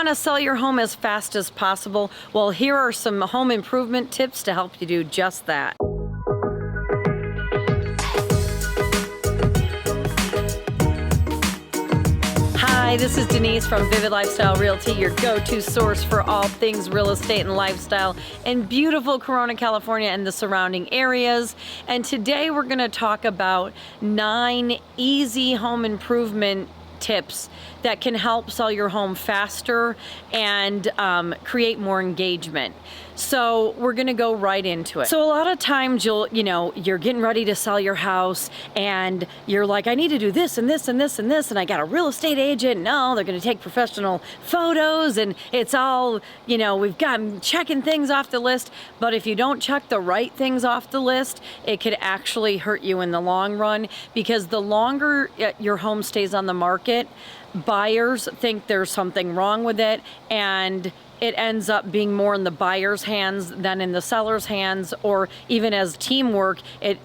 want to sell your home as fast as possible? Well, here are some home improvement tips to help you do just that. Hi, this is Denise from Vivid Lifestyle Realty, your go-to source for all things real estate and lifestyle in beautiful Corona, California and the surrounding areas. And today we're going to talk about 9 easy home improvement tips that can help sell your home faster and create more engagement. So we're gonna go right into it. So a lot of times you're getting ready to sell your house and you're like, I need to do this and this and this and this, and I got a real estate agent. No, they're gonna take professional photos and it's all, we've got checking things off the list. But if you don't check the right things off the list, it could actually hurt you in the long run, because the longer your home stays on the market, buyers think there's something wrong with it, and it ends up being more in the buyer's hands than in the seller's hands, or even as teamwork, it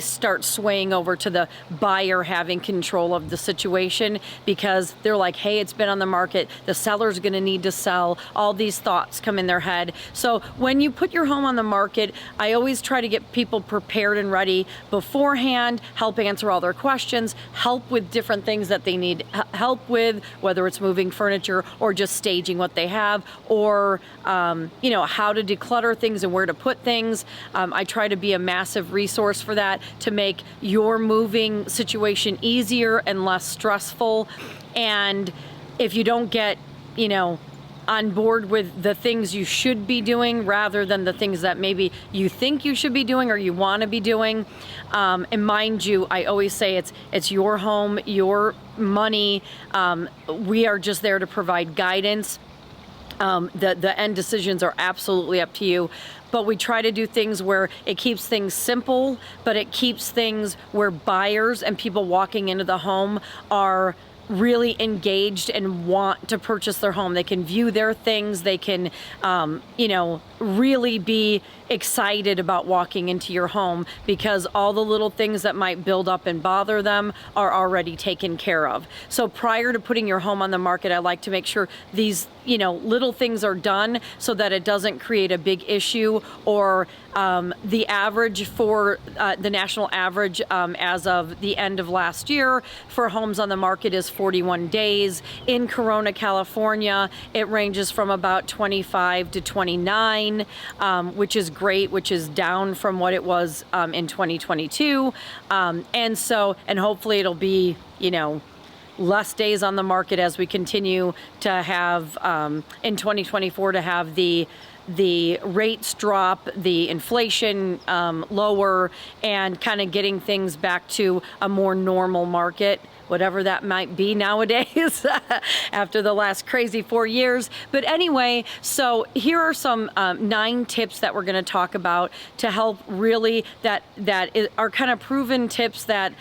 starts swaying over to the buyer having control of the situation, because they're like, hey, it's been on the market, the seller's gonna need to sell. All these thoughts come in their head. So when you put your home on the market, I always try to get people prepared and ready beforehand, help answer all their questions, help with different things that they need help with, whether it's moving furniture or just staging what they have, or how to declutter things and where to put things. I try to be a massive resource for that, to make your moving situation easier and less stressful. And if you don't get, on board with the things you should be doing rather than the things that maybe you think you should be doing or you want to be doing. And mind you, I always say it's your home, your money. We are just there to provide guidance. The end decisions are absolutely up to you, but we try to do things where it keeps things simple, but it keeps things where buyers and people walking into the home are really engaged and want to purchase their home. They can view their things. They can, really be excited about walking into your home, because all the little things that might build up and bother them are already taken care of. So prior to putting your home on the market, I like to make sure these, little things are done so that it doesn't create a big issue, or the average for the national average as of the end of last year for homes on the market is 41 days. In Corona, California, it ranges from about 25 to 29, which is great, which is down from what it was in 2022. And hopefully it'll be, less days on the market as we continue to have in 2024 to have the rates drop, the inflation lower, and kind of getting things back to a more normal market, whatever that might be nowadays after the last crazy 4 years. But anyway, so here are some 9 tips that we're going to talk about to help really that are kind of proven tips that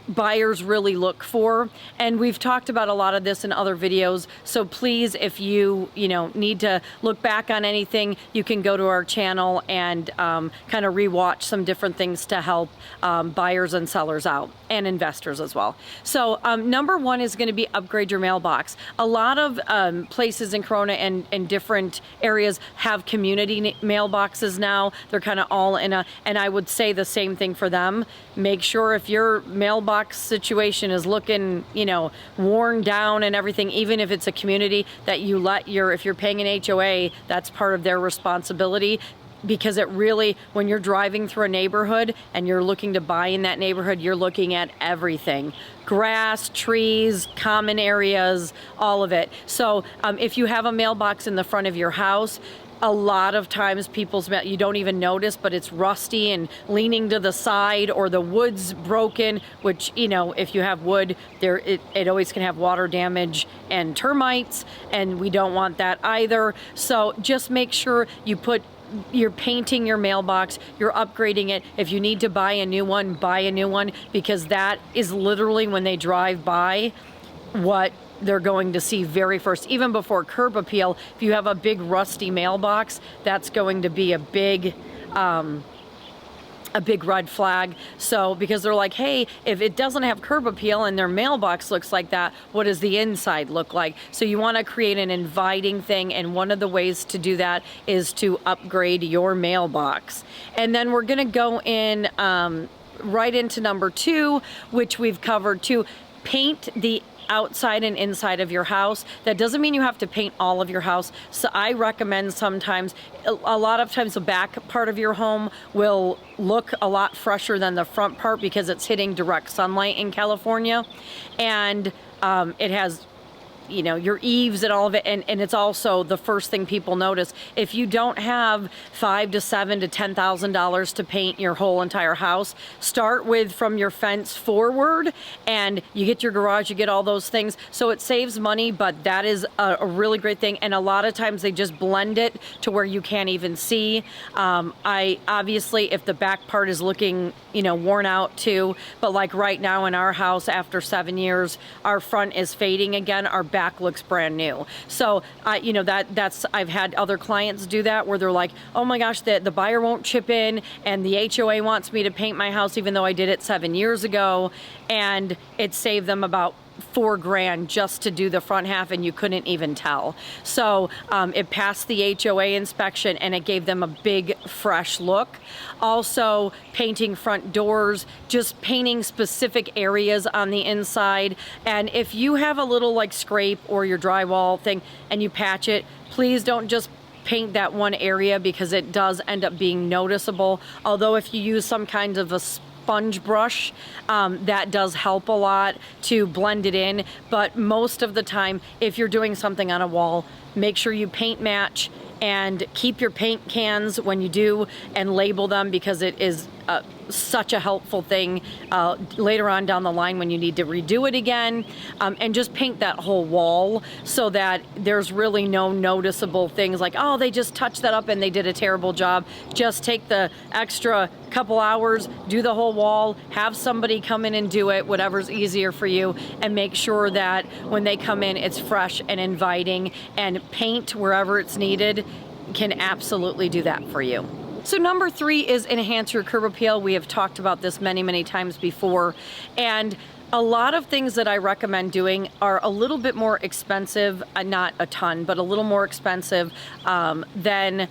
buyers really look for. And we've talked about a lot of this in other videos, so please, if you need to look back on anything, you can go to our channel and kind of rewatch some different things to help buyers and sellers out, and investors as well. So number 1 is going to be upgrade your mailbox. A lot of places in Corona and different areas have community mailboxes now. They're kind of all in and I would say the same thing for them. Make sure if your mailbox situation is looking, worn down and everything, even if it's a community, that you if you're paying an HOA, that's part of their responsibility. Because it really, when you're driving through a neighborhood and you're looking to buy in that neighborhood, you're looking at everything: grass, trees, common areas, all of it. So if you have a mailbox in the front of your house, a lot of times people's mail, you don't even notice, but it's rusty and leaning to the side, or the wood's broken, which, if you have wood, it always can have water damage and termites, and we don't want that either. So just make sure you're painting your mailbox, you're upgrading it. If you need to buy a new one, because that is literally, when they drive by, what they're going to see very first. Even before curb appeal, if you have a big rusty mailbox, that's going to be a big a big red flag. So because they're like, hey, if it doesn't have curb appeal and their mailbox looks like that, what does the inside look like? So you want to create an inviting thing, and one of the ways to do that is to upgrade your mailbox. And then we're going to go in right into number 2, which we've covered too. Paint the outside and inside of your house. That doesn't mean you have to paint all of your house. So I recommend sometimes, a lot of times the back part of your home will look a lot fresher than the front part because it's hitting direct sunlight in California. And it has, you know, your eaves and all of it, and it's also the first thing people notice. If you don't have $5,000 to $7,000 to $10,000 to paint your whole entire house, start with from your fence forward, and you get your garage, you get all those things. So it saves money, but that is a really great thing. And a lot of times they just blend it to where you can't even see. I obviously, if the back part is looking, you know, worn out too, but like right now in our house, after 7 years, our front is fading again. Our back looks brand new. So you know, that's I've had other clients do that where they're like, oh my gosh, the buyer won't chip in, and the HOA wants me to paint my house even though I did it 7 years ago, and it saved them about $4,000 just to do the front half, and you couldn't even tell. So it passed the HOA inspection, and it gave them a big fresh look. Also painting front doors, just painting specific areas on the inside. And if you have a little like scrape or your drywall thing and you patch it, please don't just paint that one area because it does end up being noticeable. Although if you use some kind of a sponge brush, that does help a lot to blend it in. But most of the time, if you're doing something on a wall, make sure you paint match and keep your paint cans when you do, and label them, because it is such a helpful thing later on down the line when you need to redo it again. And just paint that whole wall so that there's really no noticeable things like, oh, they just touched that up and they did a terrible job. Just take the extra couple hours, do the whole wall, have somebody come in and do it, whatever's easier for you, and make sure that when they come in, it's fresh and inviting. And paint wherever it's needed can absolutely do that for you. So number 3 is enhance your curb appeal. We have talked about this many times before, and a lot of things that I recommend doing are a little bit more expensive, not a ton, but a little more expensive than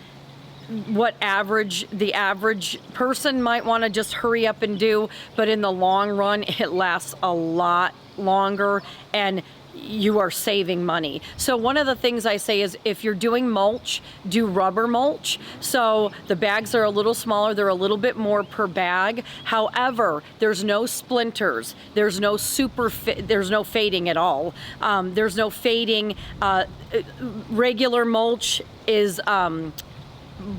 what the average person might want to just hurry up and do, but in the long run, it lasts a lot longer and you are saving money. So one of the things I say is, if you're doing mulch, do rubber mulch. So the bags are a little smaller, they're a little bit more per bag. However, there's no splinters, there's no there's no fading at all. There's no fading. Regular mulch is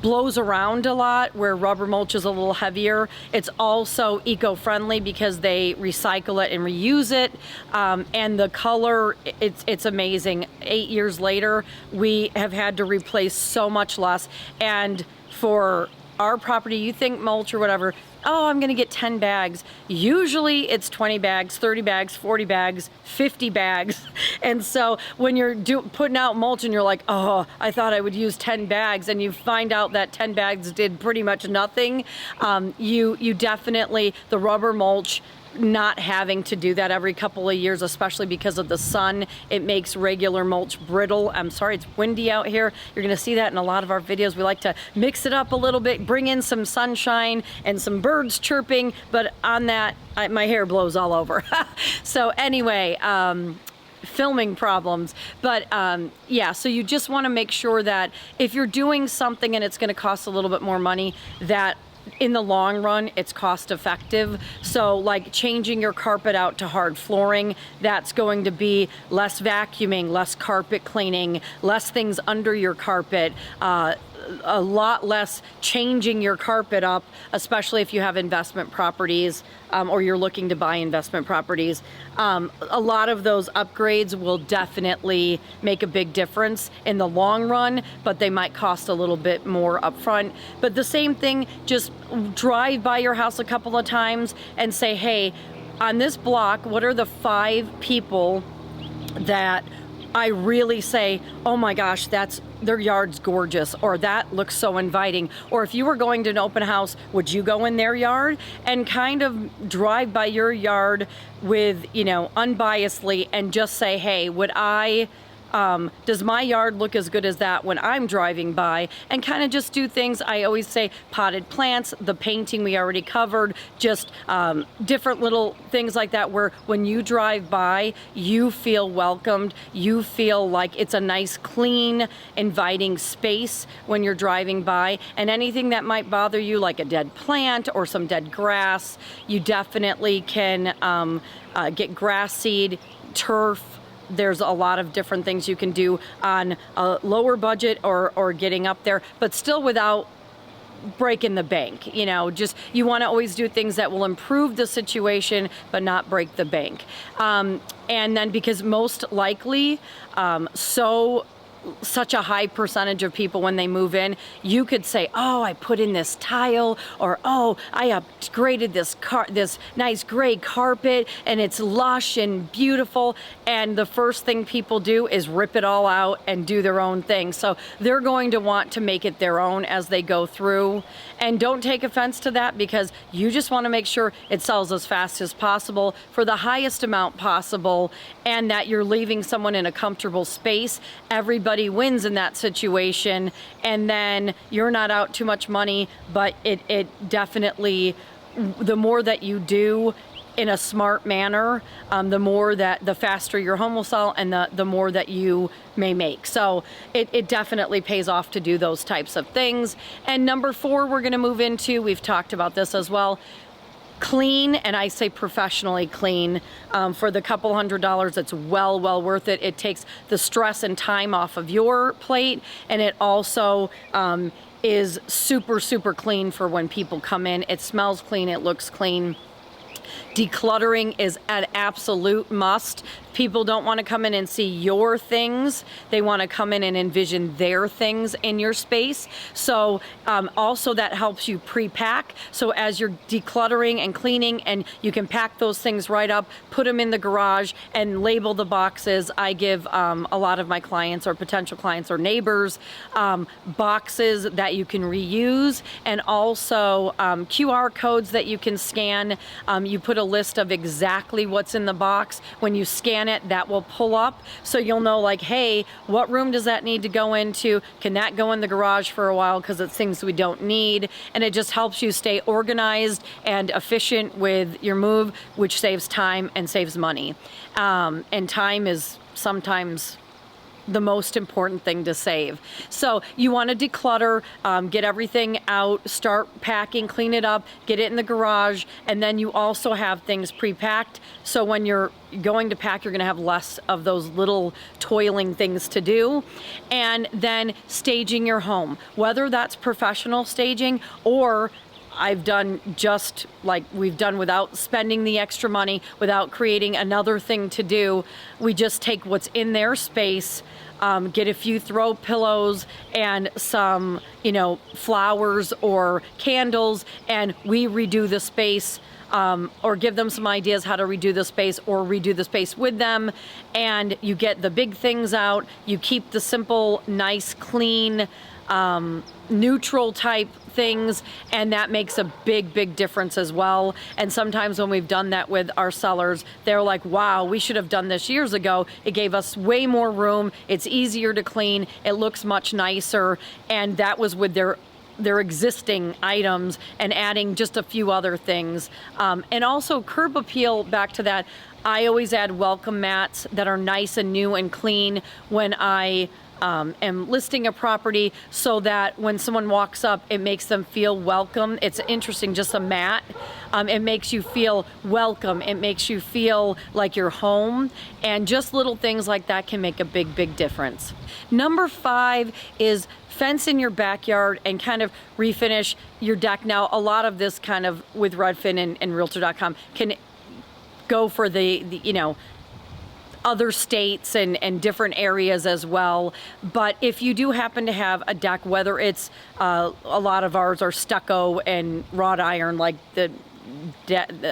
blows around a lot, where rubber mulch is a little heavier. It's also eco-friendly because they recycle it and reuse it, and the color, it's amazing. 8 years later, we have had to replace so much less. And for our property, you think mulch or whatever, oh, I'm gonna get 10 bags. Usually it's 20 bags, 30 bags, 40 bags, 50 bags. And so when you're putting out mulch and you're like, oh, I thought I would use 10 bags, and you find out that 10 bags did pretty much nothing, you definitely, the rubber mulch, not having to do that every couple of years, especially because of the sun, it makes regular mulch brittle. I'm sorry, it's windy out here. You're gonna see that in a lot of our videos. We like to mix it up a little bit, bring in some sunshine and some birds chirping, but on that, my hair blows all over. So anyway, filming problems. But yeah, so you just wanna make sure that if you're doing something and it's gonna cost a little bit more money, that in the long run, it's cost effective. So like changing your carpet out to hard flooring, that's going to be less vacuuming, less carpet cleaning, less things under your carpet, a lot less changing your carpet up, especially if you have investment properties or you're looking to buy investment properties. A lot of those upgrades will definitely make a big difference in the long run, but they might cost a little bit more upfront. But the same thing, just drive by your house a couple of times and say, hey, on this block, what are the 5 people that I really say, oh my gosh, their yard's gorgeous, or that looks so inviting. Or if you were going to an open house, would you go in their yard? And kind of drive by your yard with, unbiasedly, and just say, hey, does my yard look as good as that when I'm driving by? And kind of just do things. I always say potted plants, the painting we already covered, just different little things like that, where when you drive by, you feel welcomed. You feel like it's a nice, clean, inviting space when you're driving by. And anything that might bother you, like a dead plant or some dead grass, you definitely can get grass seed, turf. There's a lot of different things you can do on a lower budget or getting up there, but still without breaking the bank. You want to always do things that will improve the situation, but not break the bank. And then, because most likely, such a high percentage of people, when they move in, you could say, oh, I put in this tile, or oh, I upgraded this nice gray carpet, and it's lush and beautiful. And the first thing people do is rip it all out and do their own thing. So they're going to want to make it their own as they go through. And don't take offense to that, because you just want to make sure it sells as fast as possible for the highest amount possible, and that you're leaving someone in a comfortable space. Everybody wins in that situation, and then you're not out too much money, but it definitely, the more that you do in a smart manner, the faster your home will sell, and the more that you may make. So it definitely pays off to do those types of things. And number 4, we're going to move into, we've talked about this as well, clean, and I say professionally clean. For the couple $100, it's well worth it. It takes the stress and time off of your plate, and it also is super clean for when people come in. It smells clean, it looks clean. Decluttering is an absolute must. People don't want to come in and see your things. They want to come in and envision their things in your space. So also that helps you pre-pack. So as you're decluttering and cleaning, and you can pack those things right up, put them in the garage, and label the boxes. I give a lot of my clients, or potential clients, or neighbors, boxes that you can reuse, and also QR codes that you can scan. You put a list of exactly what's in the box. When you scan it, that will pull up, so you'll know, like, hey, what room does that need to go into? Can that go in the garage for a while because it's things we don't need? And it just helps you stay organized and efficient with your move, which saves time and saves money. And time is sometimes the most important thing to save. So you want to declutter, get everything out, start packing, clean it up, get it in the garage, and then you also have things pre-packed. So when you're going to pack, you're going to have less of those little toiling things to do. And then staging your home, whether that's professional staging, or I've done just like we've done, without spending the extra money, without creating another thing to do. We just take what's in their space, get a few throw pillows and some, flowers or candles, and we redo the space, or give them some ideas how to redo the space, or redo the space with them. And you get the big things out. You keep the simple, nice, clean, neutral type things, and that makes a big difference as well. And sometimes when we've done that with our sellers, they're like, wow, we should have done this years ago. It gave us way more room. It's easier to clean. It looks much nicer. And that was with their existing items, and adding just a few other things. And also curb appeal, back to that, I always add welcome mats that are nice and new and clean when I am listing a property, so that when someone walks up, it makes them feel welcome. It's interesting, just a mat. It makes you feel welcome. It makes you feel like you're home. And just little things like that can make a big difference. Number 5 is fence in your backyard and kind of refinish your deck. Now, a lot of this kind of with Redfin and Realtor.com can go for the other states and different areas as well. But if you do happen to have a deck, whether it's a lot of ours are stucco and wrought iron, like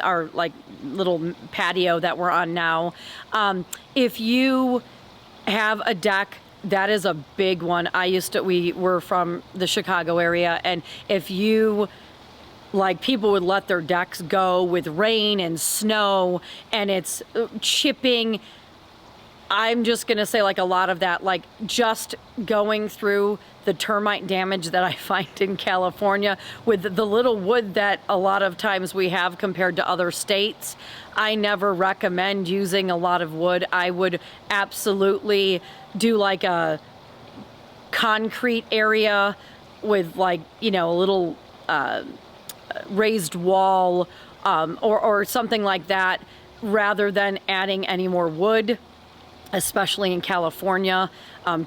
our like little patio that we're on now, if you have a deck. That is a big one. We were from the Chicago area, and if you, like, people would let their decks go with rain and snow and it's chipping. I'm just gonna say, like, a lot of that, like, just going through the termite damage that I find in California with the little wood that a lot of times we have compared to other states. I never recommend using a lot of wood. I would absolutely do like a concrete area with, like, you know, a little raised wall or something like that, rather than adding any more wood. Especially in California,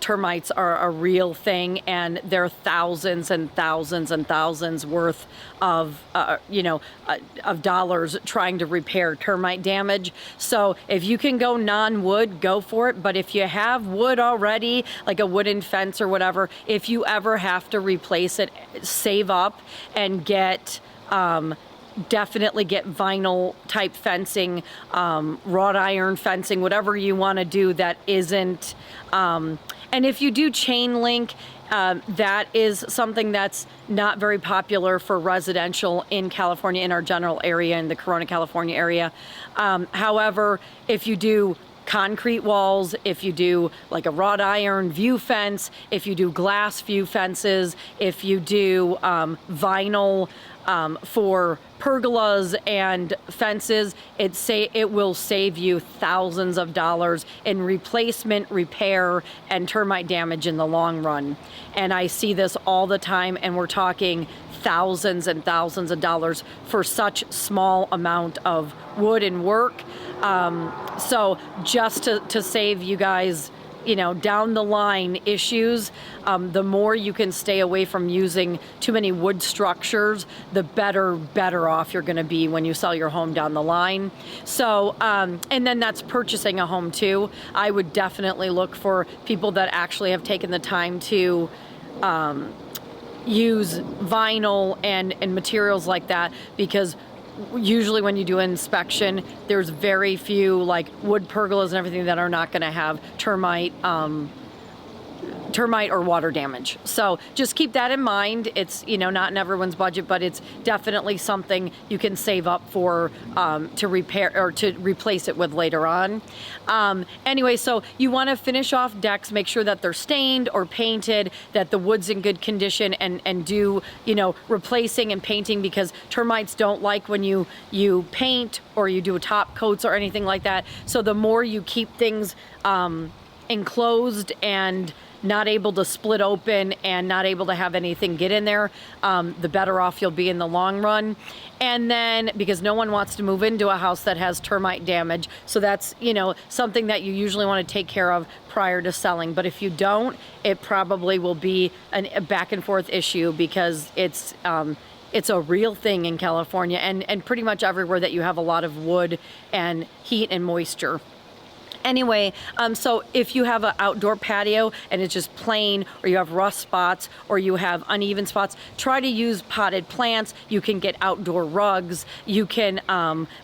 termites are a real thing, and they're thousands and thousands and thousands worth of, of dollars trying to repair termite damage. So if you can go non-wood, go for it. But if you have wood already, like a wooden fence or whatever, if you ever have to replace it, save up and get, definitely get vinyl type fencing, wrought iron fencing, whatever you want to do that isn't, and if you do chain link, that is something that's not very popular for residential in California, in our general area, in the Corona, California area. However, if you do concrete walls, if you do like a wrought iron view fence, if you do glass view fences, if you do vinyl for pergolas and fences, it will save you thousands of dollars in replacement, repair, and termite damage in the long run. And I see this all the time, and we're talking thousands and thousands of dollars for such small amount of wood and work. So just to save you guys, you know, down the line issues, the more you can stay away from using too many wood structures, the better off you're going to be when you sell your home down the line. So, and then that's purchasing a home too. I would definitely look for people that actually have taken the time to use vinyl and materials like that, because usually when you do an inspection, there's very few, like, wood pergolas and everything that are not going to have termite or water damage. So just keep that in mind. It's, you know, not in everyone's budget, but it's definitely something you can save up for to repair or to replace it with later on. Anyway, so you want to finish off decks, make sure that they're stained or painted, that the wood's in good condition, and do, you know, replacing and painting, because termites don't like when you paint or you do top coats or anything like that. So the more you keep things enclosed and not able to split open and not able to have anything get in there, the better off you'll be in the long run. And then, because no one wants to move into a house that has termite damage, so that's, you know, something that you usually want to take care of prior to selling. But if you don't, it probably will be a back and forth issue, because it's a real thing in California and pretty much everywhere that you have a lot of wood and heat and moisture. Anyway, so if you have an outdoor patio and it's just plain, or you have rough spots, or you have uneven spots, try to use potted plants. You can get outdoor rugs. You can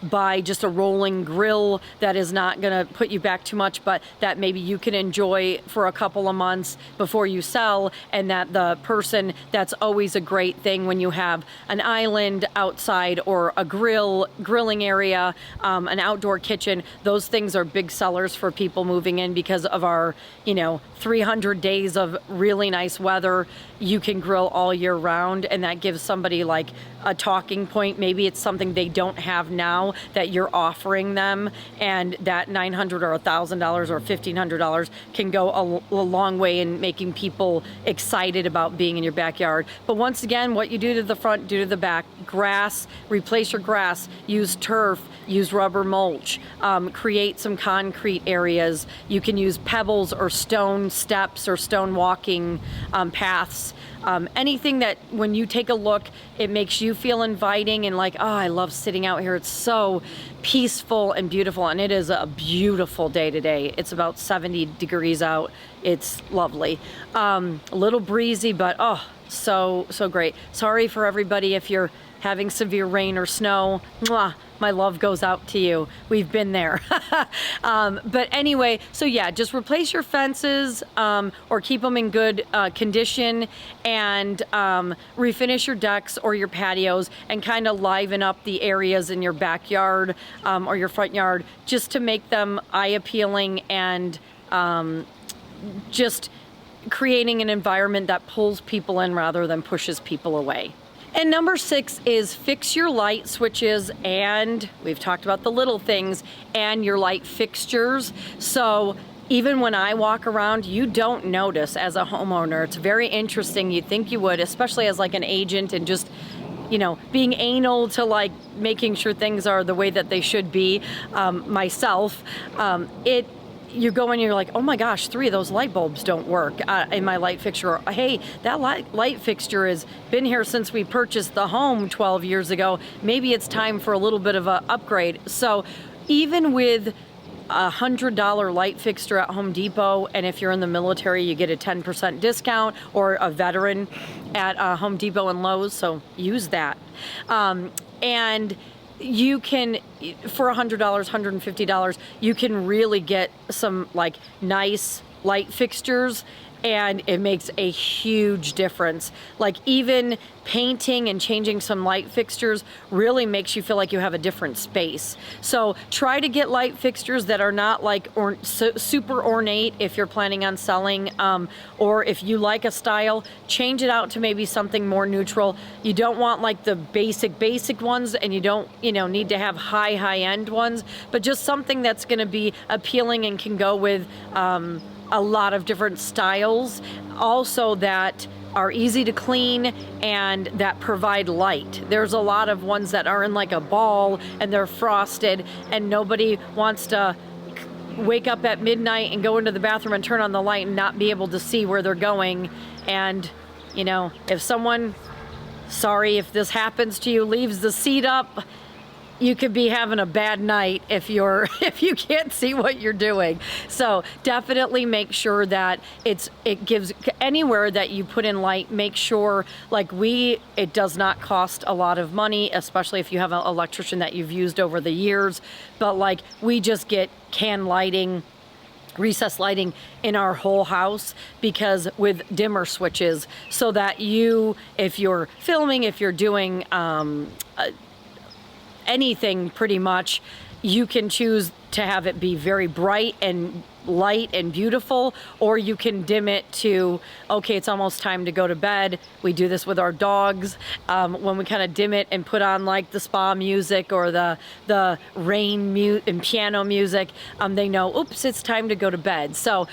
buy just a rolling grill that is not going to put you back too much, but that maybe you can enjoy for a couple of months before you sell. And that the person, that's always a great thing when you have an island outside or a grilling area, an outdoor kitchen. Those things are big sellers for people moving in, because of our, 300 days of really nice weather. You can grill all year round, and that gives somebody like a talking point. Maybe it's something they don't have now that you're offering them, and that $900 or $1,000 or $1,500 can go a long way in making people excited about being in your backyard. But once again, what you do to the front, do to the back. Grass, replace your grass, use turf, use rubber mulch, create some concrete areas. You can use pebbles or stone steps or stone walking paths. Anything that when you take a look, it makes you feel inviting and like, oh, I love sitting out here. It's so peaceful and beautiful. And it is a beautiful day today. It's about 70 degrees out. It's lovely. A little breezy, but oh, so great. Sorry for everybody if you're having severe rain or snow, mwah, my love goes out to you. We've been there. But anyway, so yeah, just replace your fences or keep them in good condition, and refinish your decks or your patios, and kind of liven up the areas in your backyard or your front yard, just to make them eye appealing, and just creating an environment that pulls people in rather than pushes people away. And number 6 is fix your light switches, and we've talked about the little things, and your light fixtures. So even when I walk around, you don't notice as a homeowner. It's very interesting. You'd think you would, especially as like an agent, and just, you know, being anal to like making sure things are the way that they should be, myself. You go in and you're like, oh my gosh, 3 of those light bulbs don't work in my light fixture. Or, hey, that light fixture has been here since we purchased the home 12 years ago. Maybe it's time for a little bit of an upgrade. So even with a $100 light fixture at Home Depot, and if you're in the military, you get a 10% discount, or a veteran at Home Depot and Lowe's, so use that. And you can, for $100, $150, you can really get some like nice light fixtures, and it makes a huge difference. Like even painting and changing some light fixtures really makes you feel like you have a different space. So try to get light fixtures that are not like super ornate if you're planning on selling, or if you like a style, change it out to maybe something more neutral. You don't want like the basic ones, and you don't, you know, need to have high end ones, but just something that's going to be appealing and can go with a lot of different styles, also that are easy to clean and that provide light. There's a lot of ones that are in like a ball and they're frosted, and nobody wants to wake up at midnight and go into the bathroom and turn on the light and not be able to see where they're going. And you know, if someone, sorry if this happens to you, leaves the seat up, you could be having a bad night if you can't see what you're doing. So definitely make sure that it gives, anywhere that you put in light, make sure like it does not cost a lot of money, especially if you have an electrician that you've used over the years. But like we just get can lighting, recessed lighting in our whole house, because with dimmer switches, so that if you're filming, if you're doing anything pretty much, you can choose to have it be very bright and light and beautiful, or you can dim it to, okay, it's almost time to go to bed. We do this with our dogs, when we kind of dim it and put on like the spa music or the rain and piano music, they know, oops, it's time to go to bed. So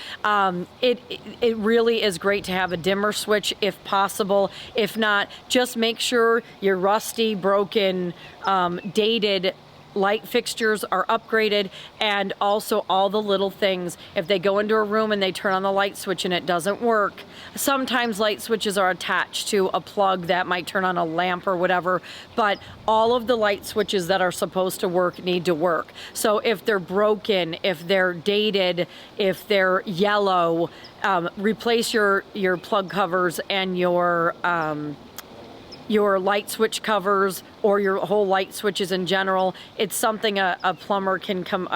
it really is great to have a dimmer switch if possible. If not, just make sure your rusty, broken, dated light fixtures are upgraded, and also all the little things. If they go into a room and they turn on the light switch and it doesn't work, sometimes light switches are attached to a plug that might turn on a lamp or whatever, but all of the light switches that are supposed to work need to work. So if they're broken, if they're dated, if they're yellow, replace your plug covers and your light switch covers, or your whole light switches in general. It's something a plumber can come,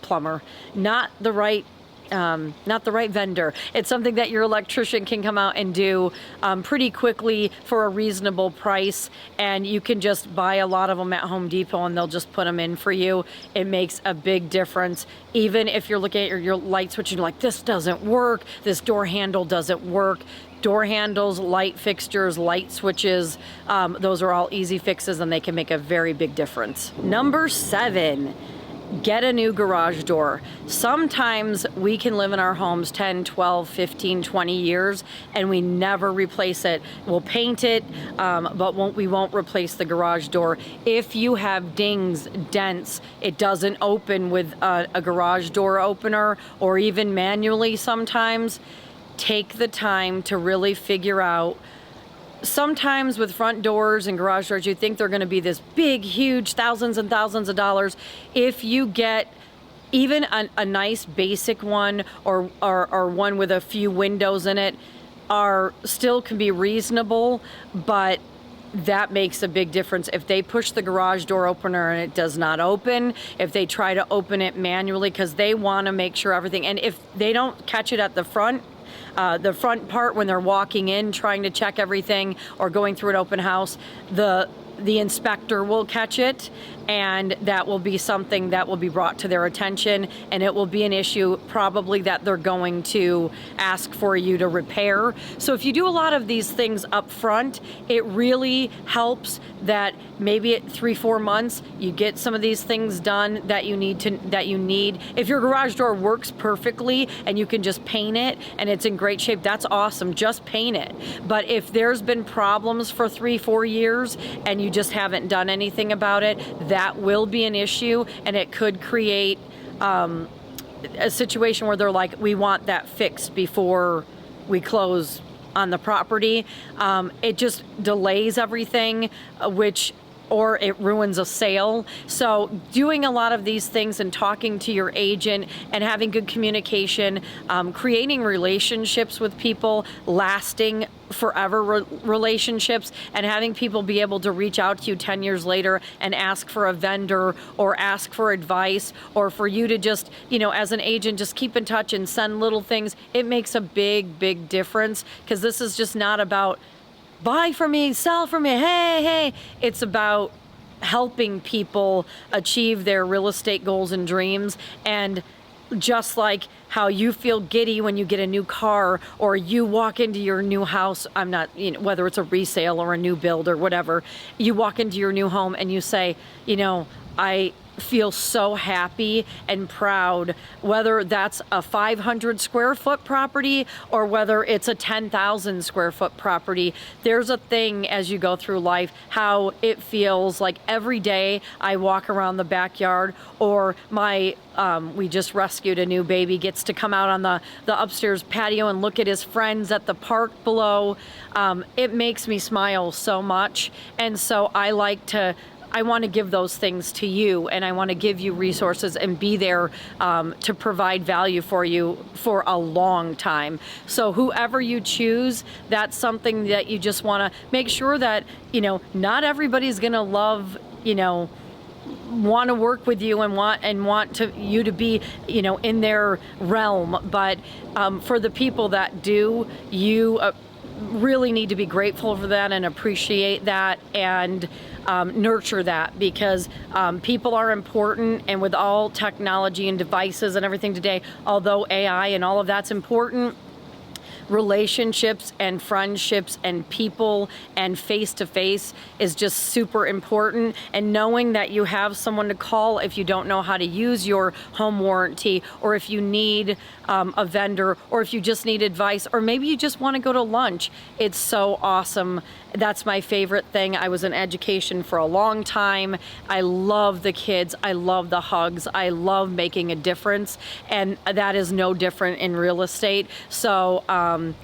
plumber, not the right vendor. It's something that your electrician can come out and do pretty quickly for a reasonable price, and you can just buy a lot of them at Home Depot and they'll just put them in for you. It makes a big difference. Even if you're looking at your light switch and you're like, this doesn't work, this door handle doesn't work. Door handles, light fixtures, light switches, those are all easy fixes, and they can make a very big difference. Number 7, get a new garage door. Sometimes we can live in our homes 10, 12, 15, 20 years and we never replace it. We'll paint it, but we won't replace the garage door. If you have dings, dents, it doesn't open with a garage door opener, or even manually sometimes, take the time to really figure out. Sometimes with front doors and garage doors, you think they're going to be this big, huge, thousands and thousands of dollars. If you get even a nice basic one, or one with a few windows in it, still can be reasonable, but that makes a big difference. If they push the garage door opener and it does not open, if they try to open it manually, because they want to make sure everything, and if they don't catch it at the front part when they're walking in trying to check everything or going through an open house, the inspector will catch it, and that will be something that will be brought to their attention, and it will be an issue probably that they're going to ask for you to repair. So if you do a lot of these things up front, it really helps that maybe at 3-4 months you get some of these things done that you need. If your garage door works perfectly and you can just paint it and it's in great shape, that's awesome, just paint it. But if there's been problems for 3-4 years and you just haven't done anything about it, that will be an issue, and it could create a situation where they're like, we want that fixed before we close on the property. It just delays everything, or it ruins a sale. So doing a lot of these things and talking to your agent and having good communication, creating relationships with people, lasting forever relationships, and having people be able to reach out to you 10 years later and ask for a vendor or ask for advice, or for you to just, as an agent, just keep in touch and send little things. It makes a big difference, because this is just not about buy from me, sell from me, hey. It's about helping people achieve their real estate goals and dreams. And just like how you feel giddy when you get a new car or you walk into your new house, whether it's a resale or a new build or whatever, you walk into your new home and you say, I feel so happy and proud, whether that's a 500 square foot property or whether it's a 10,000 square foot property. There's a thing as you go through life, how it feels like every day I walk around the backyard, or we just rescued a new baby, gets to come out on the upstairs patio and look at his friends at the park below. It makes me smile so much. And so I want to give those things to you, and I want to give you resources and be there to provide value for you for a long time. So whoever you choose, that's something that you just want to make sure that, not everybody's going to love, want to work with you and want you to be, in their realm. But for the people that do, you really need to be grateful for that and appreciate that and nurture that, because people are important. And with all technology and devices and everything today, although AI and all of that's important, relationships and friendships and people and face-to-face is just super important. And knowing that you have someone to call if you don't know how to use your home warranty, or if you need a vendor, or if you just need advice, or maybe you just want to go to lunch, it's so awesome. That's my favorite thing. I was in education for a long time. I love the kids. I love the hugs. I love making a difference. And that is no different in real estate. So,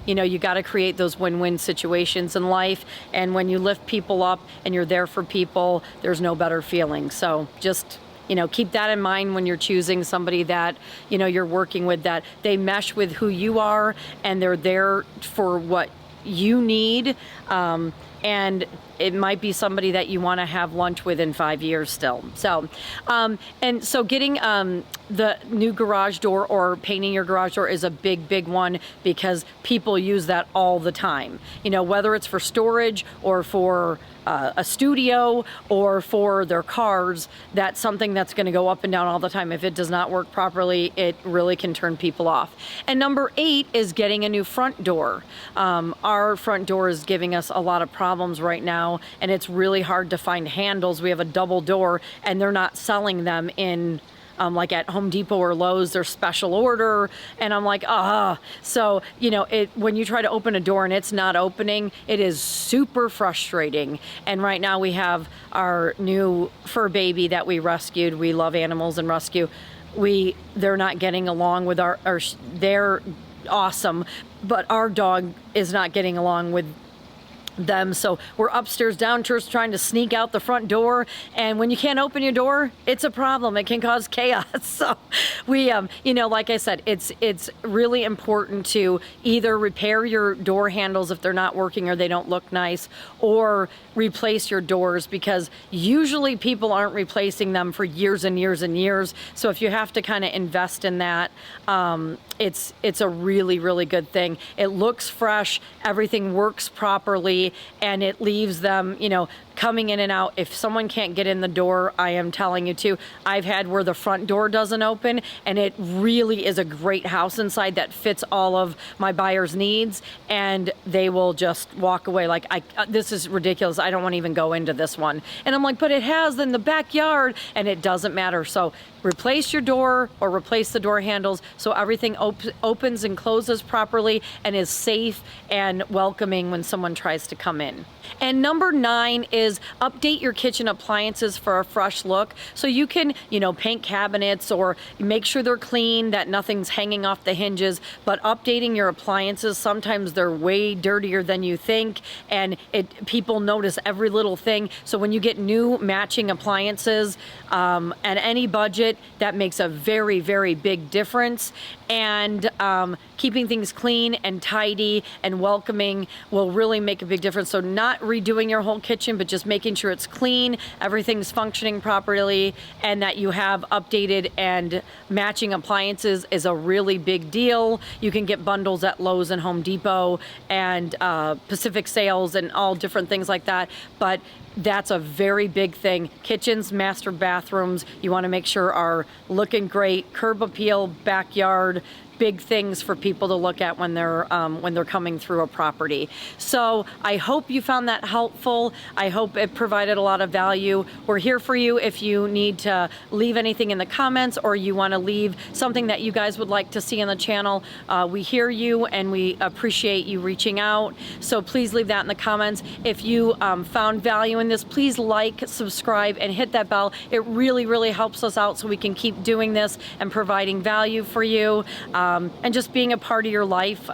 you got to create those win-win situations in life. And when you lift people up and you're there for people, there's no better feeling. So just, keep that in mind when you're choosing somebody that, you're working with, that they mesh with who you are and they're there for what you need, and it might be somebody that you want to have lunch with in 5 years still. So, and so getting the new garage door or painting your garage door is a big one, because people use that all the time. Whether it's for storage or for a studio or for their cars, that's something that's going to go up and down all the time. If it does not work properly, it really can turn people off. And number 8 is getting a new front door. Our front door is giving us a lot of problems right now, and it's really hard to find handles. We have a double door, and they're not selling them in like at Home Depot or Lowe's, they're special order, and I'm like, So, when you try to open a door and it's not opening, it is super frustrating. And right now we have our new fur baby that we rescued. We love animals and rescue. They're not getting along with they're awesome, but our dog is not getting along with them. So we're upstairs, downstairs, trying to sneak out the front door. And when you can't open your door, it's a problem. It can cause chaos. So we, you know, like I said, it's really important to either repair your door handles if they're not working or they don't look nice, or replace your doors, because usually people aren't replacing them for years and years and years. So if you have to kind of invest in that, it's a really, really good thing. It looks fresh, everything works properly, and it leaves them, you know, coming in and out. If someone can't get in the door, I am telling you too, I've had where the front door doesn't open, and it really is a great house inside that fits all of my buyers' needs, and they will just walk away like, this is ridiculous, I don't want to even go into this one. And I'm like, but it has in the backyard, and it doesn't matter. So replace your door or replace the door handles so everything opens and closes properly and is safe and welcoming when someone tries to come in. And number 9 is update your kitchen appliances for a fresh look. So you can, you know, paint cabinets or make sure they're clean, that nothing's hanging off the hinges, but updating your appliances, sometimes they're way dirtier than you think, and people notice every little thing. So when you get new matching appliances at any budget, that makes a very, very big difference. And keeping things clean and tidy and welcoming will really make a big difference. So not redoing your whole kitchen, but just making sure it's clean, everything's functioning properly, and that you have updated and matching appliances is a really big deal. You can get bundles at Lowe's and Home Depot and Pacific Sales and all different things like that. But that's a very big thing. Kitchens, master bathrooms, you want to make sure are looking great. Curb appeal, backyard, big things for people to look at when they're coming through a property. So I hope you found that helpful. I hope it provided a lot of value. We're here for you if you need to leave anything in the comments, or you want to leave something that you guys would like to see on the channel. We hear you and we appreciate you reaching out. So please leave that in the comments. If you found value in this, please like, subscribe, and hit that bell. It really, really helps us out so we can keep doing this and providing value for you. And just being a part of your life.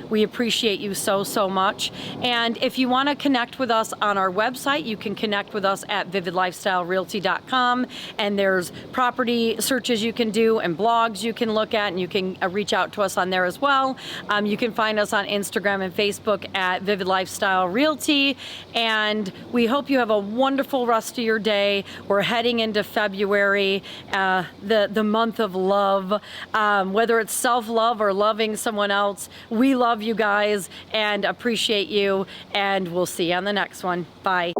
We appreciate you so, so much. And if you want to connect with us on our website, you can connect with us at vividlifestylerealty.com. And there's property searches you can do and blogs you can look at, and you can reach out to us on there as well. You can find us on Instagram and Facebook at Vivid Lifestyle Realty. And we hope you have a wonderful rest of your day. We're heading into February, the month of love. Whether it's self-love or loving someone else, we love you guys and appreciate you, and we'll see you on the next one. Bye.